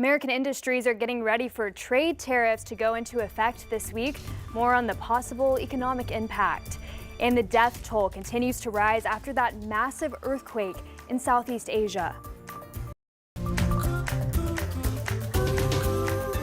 American industries are getting ready for trade tariffs to go into effect this week. More on the possible economic impact. And the death toll continues to rise after that massive earthquake in Southeast Asia.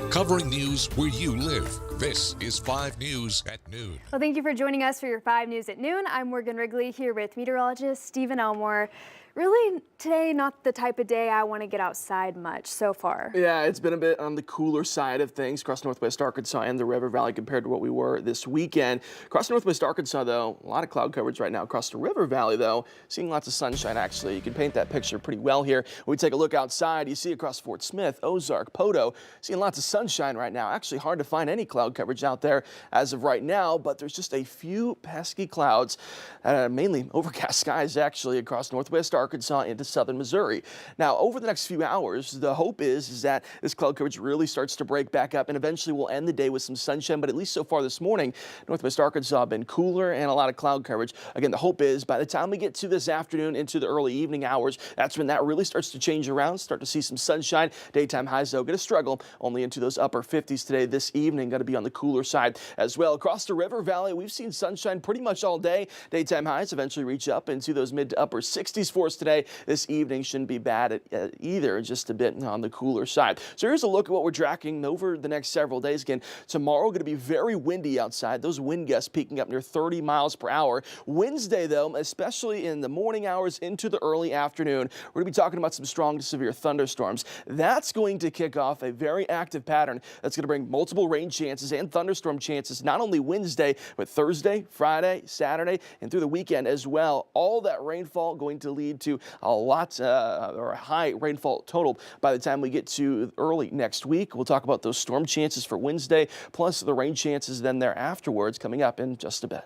Covering news where you live. This is 5 News at Noon. Well, thank you for joining us for your 5 News at Noon. I'm Morgan Wrigley here with meteorologist Stephen Elmore. Really, today, not the type of day I want to get outside much so far. Yeah, it's been a bit on the cooler side of things across northwest Arkansas and the River Valley compared to what we were this weekend. Across northwest Arkansas, though, a lot of cloud coverage right now. Across the River Valley, though, seeing lots of sunshine, actually. You can paint that picture pretty well here. When we take a look outside, you see across Fort Smith, Ozark, Poto, seeing lots of sunshine right now. Actually hard to find any cloud coverage out there as of right now, but there's just a few pesky clouds, mainly overcast skies, actually, across northwest Arkansas into southern Missouri. Now, over the next few hours, the hope is that this cloud coverage really starts to break back up and eventually we'll end the day with some sunshine. But at least so far this morning, northwest Arkansas been cooler and a lot of cloud coverage. Again, the hope is by the time we get to this afternoon into the early evening hours, that's when that really starts to change around, start to see some sunshine. Daytime highs, though, going to struggle only into those upper 50s today. This evening, going to be on the cooler side as well. Across the River Valley, we've seen sunshine pretty much all day. Daytime highs eventually reach up into those mid to upper 60s for us today. This evening shouldn't be bad at either, just a bit on the cooler side. So here's a look at what we're tracking over the next several days. Again, tomorrow going to be very windy outside. Those wind gusts peaking up near 30 miles per hour. Wednesday, though, especially in the morning hours into the early afternoon, we're going to be talking about some strong to severe thunderstorms. That's going to kick off a very active pattern that's going to bring multiple rain chances and thunderstorm chances, not only Wednesday, but Thursday, Friday, Saturday, and through the weekend as well. All that rainfall going to lead to a lot or a high rainfall total by the time we get to early next week. We'll talk about those storm chances for Wednesday, plus the rain chances then there afterwards coming up in just a bit.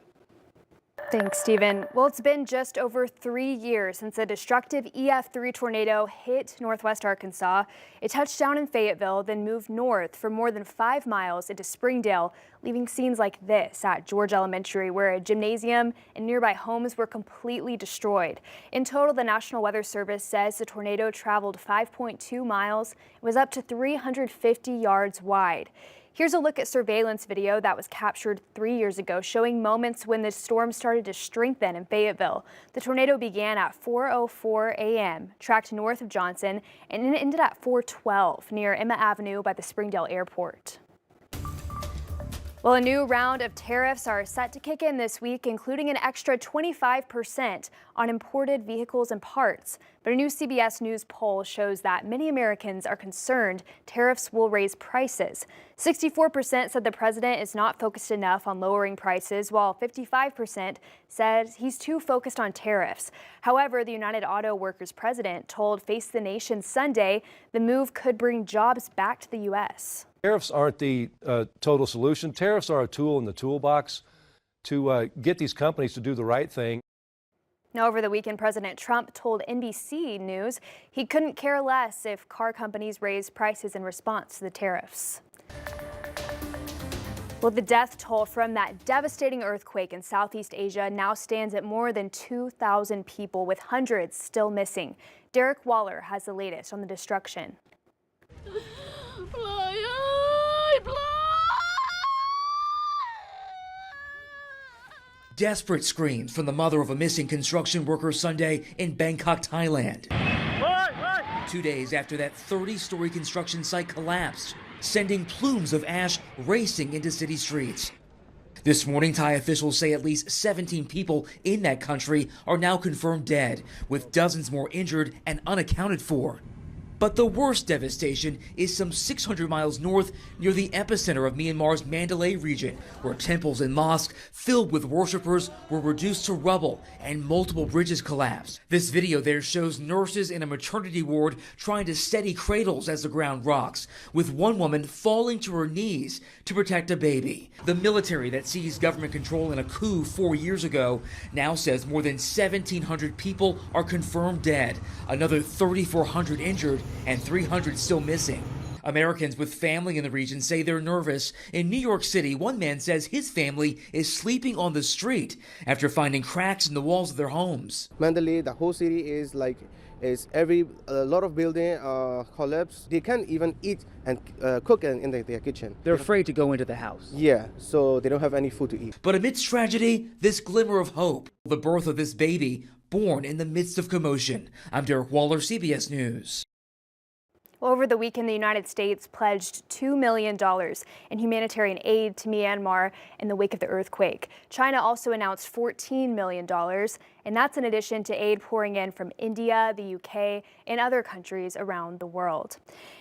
Thanks, Stephen. Well, it's been just over 3 years since a destructive EF3 tornado hit northwest Arkansas. It touched down in Fayetteville, then moved north for more than 5 miles into Springdale, leaving scenes like this at George Elementary, where a gymnasium and nearby homes were completely destroyed. In total, the National Weather Service says the tornado traveled 5.2 miles. It was up to 350 yards wide. Here's a look at surveillance video that was captured 3 years ago, showing moments when the storm started to strengthen in Fayetteville. The tornado began at 4:04 a.m., tracked north of Johnson, and it ended at 4:12 near Emma Avenue by the Springdale Airport. Well, a new round of tariffs are set to kick in this week, including an extra 25% on imported vehicles and parts. But a new CBS News poll shows that many Americans are concerned tariffs will raise prices. 64% said the president is not focused enough on lowering prices, while 55% said he's too focused on tariffs. However, the United Auto Workers president told Face the Nation Sunday the move could bring jobs back to the U.S. Tariffs aren't the total solution. Tariffs are a tool in the toolbox to get these companies to do the right thing. Now, over the weekend, President Trump told NBC News he couldn't care less if car companies raised prices in response to the tariffs. Well, the death toll from that devastating earthquake in Southeast Asia now stands at more than 2,000 people, with hundreds still missing. Derek Waller has the latest on the destruction. Desperate screams from the mother of a missing construction worker Sunday in Bangkok, Thailand. 2 days after that 30-story construction site collapsed, sending plumes of ash racing into city streets. This morning, Thai officials say at least 17 people in that country are now confirmed dead, with dozens more injured and unaccounted for. But the worst devastation is some 600 miles north near the epicenter of Myanmar's Mandalay region, where temples and mosques filled with worshippers were reduced to rubble and multiple bridges collapsed. This video there shows nurses in a maternity ward trying to steady cradles as the ground rocks, with one woman falling to her knees to protect a baby. The military that seized government control in a coup 4 years ago now says more than 1,700 people are confirmed dead, another 3,400 injured, and 300 still missing. Americans with family in the region say they're nervous. In New York City, one man says his family is sleeping on the street after finding cracks in the walls of their homes. Mandalay, the whole city is like is a lot of building collapse. They can't even eat and cook in their kitchen. They're afraid to go into the house. Yeah, so they don't have any food to eat. But amidst tragedy, this glimmer of hope, the birth of this baby, born in the midst of commotion. I'm Derek Waller, CBS News. Well, over the weekend, the United States pledged $2 million in humanitarian aid to Myanmar in the wake of the earthquake. China also announced $14 million, and that's in addition to aid pouring in from India, the UK, and other countries around the world.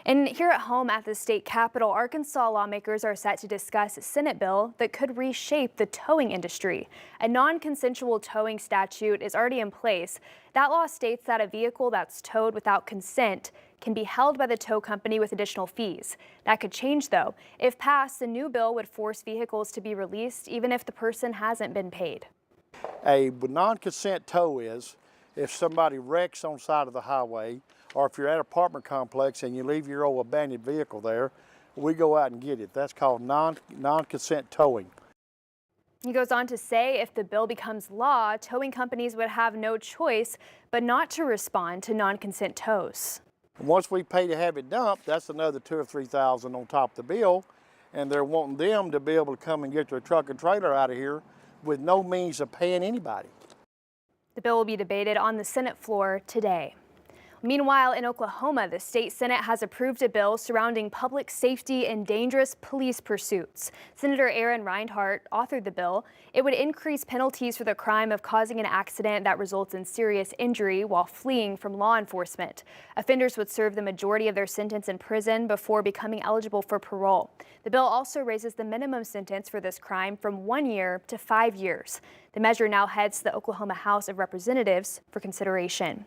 And here at home at the state capitol, Arkansas lawmakers are set to discuss a Senate bill that could reshape the towing industry. A non-consensual towing statute is already in place. That law states that a vehicle that's towed without consent can be held by the tow company with additional fees. That could change, though. If passed, the new bill would force vehicles to be released even if the person hasn't been paid. A non-consent tow is if somebody wrecks on the side of the highway, or if you're at an apartment complex and you leave your old abandoned vehicle there, we go out and get it. That's called non-consent towing. He goes on to say if the bill becomes law, towing companies would have no choice but not to respond to non-consent tows. Once we pay to have it dumped, that's another $2,000 or $3,000 on top of the bill, and they're wanting them to be able to come and get their truck and trailer out of here with no means of paying anybody. The bill will be debated on the Senate floor today. Meanwhile, in Oklahoma, the state Senate has approved a bill surrounding public safety and dangerous police pursuits. Senator Aaron Reinhart authored the bill. It would increase penalties for the crime of causing an accident that results in serious injury while fleeing from law enforcement. Offenders would serve the majority of their sentence in prison before becoming eligible for parole. The bill also raises the minimum sentence for this crime from 1 year to 5 years. The measure now heads to the Oklahoma House of Representatives for consideration.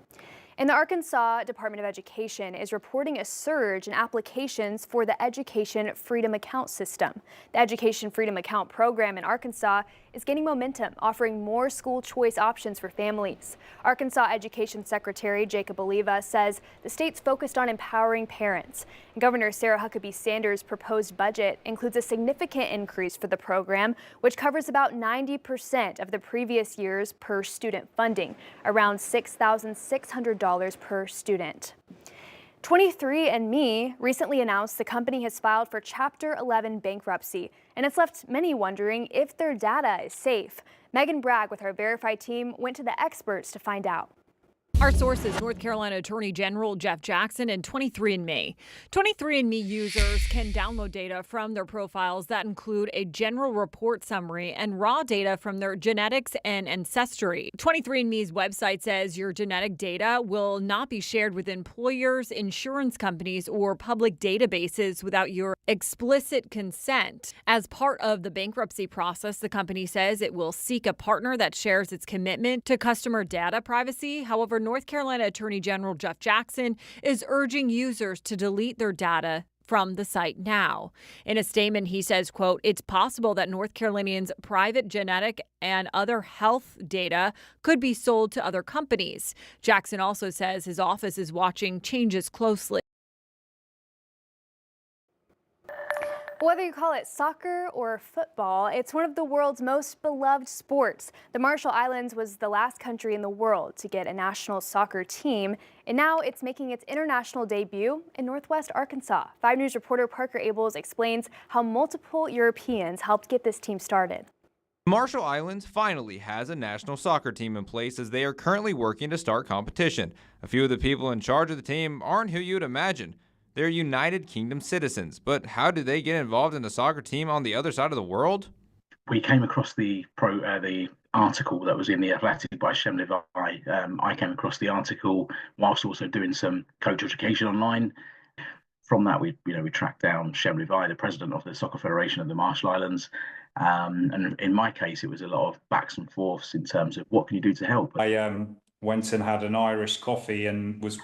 And the Arkansas Department of Education is reporting a surge in applications for the Education Freedom Account system. The Education Freedom Account program in Arkansas is gaining momentum, offering more school choice options for families. Arkansas Education Secretary Jacob Oliva says the state's focused on empowering parents. And Governor Sarah Huckabee Sanders' proposed budget includes a significant increase for the program, which covers about 90% of the previous year's per student funding, around $6,600 per student. 23andMe recently announced the company has filed for Chapter 11 bankruptcy, and it's left many wondering if their data is safe. Megan Bragg with our Verify team went to the experts to find out. Our sources, North Carolina Attorney General Jeff Jackson and 23andMe. 23andMe users can download data from their profiles that include a general report summary and raw data from their genetics and ancestry. 23andMe's website says your genetic data will not be shared with employers, insurance companies, or public databases without your explicit consent. As part of the bankruptcy process, the company says it will seek a partner that shares its commitment to customer data privacy. However, North Carolina Attorney General Jeff Jackson is urging users to delete their data from the site now. In a statement, he says, quote, "It's possible that North Carolinians' private genetic and other health data could be sold to other companies." Jackson also says his office is watching changes closely. Whether you call it soccer or football, it's one of the world's most beloved sports. The Marshall Islands was the last country in the world to get a national soccer team, and now it's making its international debut in Northwest Arkansas. 5 News reporter Parker Abels explains how multiple Europeans helped get this team started. Marshall Islands finally has a national soccer team in place as they are currently working to start competition. A few of the people in charge of the team aren't who you'd imagine. They're United Kingdom citizens, but how do they get involved in the soccer team on the other side of the world? We came across the article that was in The Athletic by Shem Levi. I came across the article whilst also doing some coach education online. From that, we tracked down Shem Levi, the president of the Soccer Federation of the Marshall Islands. And in my case, it was a lot of backs and forths in terms of what can you do to help. I went and had an Irish coffee and was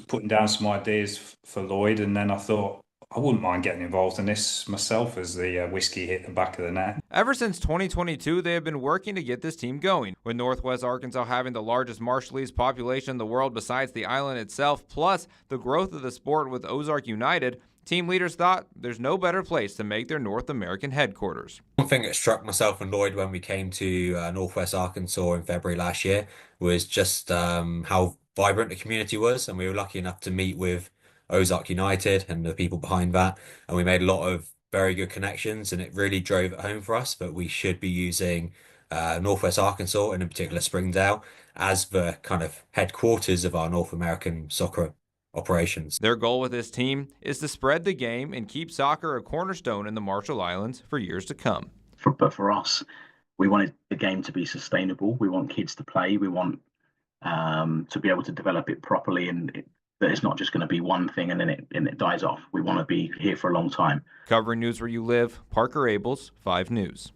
putting down some ideas for Lloyd, and then I thought I wouldn't mind getting involved in this myself as the whiskey hit the back of the net. Ever since 2022, they have been working to get this team going, with Northwest Arkansas having the largest Marshallese population in the world besides the island itself, plus the growth of the sport with Ozark United. Team leaders thought there's no better place to make their North American headquarters. One thing that struck myself and Lloyd when we came to Northwest Arkansas in February last year was just how vibrant the community was, and we were lucky enough to meet with Ozark United and the people behind that, and we made a lot of very good connections, and it really drove it home for us that we should be using Northwest Arkansas, and in particular Springdale, as the kind of headquarters of our North American soccer operations. Their goal with this team is to spread the game and keep soccer a cornerstone in the Marshall Islands for years to come. But for us, we wanted the game to be sustainable. We want kids to play. We want to be able to develop it properly, and that it's not just going to be one thing and then it dies off. We want to be here for a long time. Covering news where you live, Parker Abels, 5 News.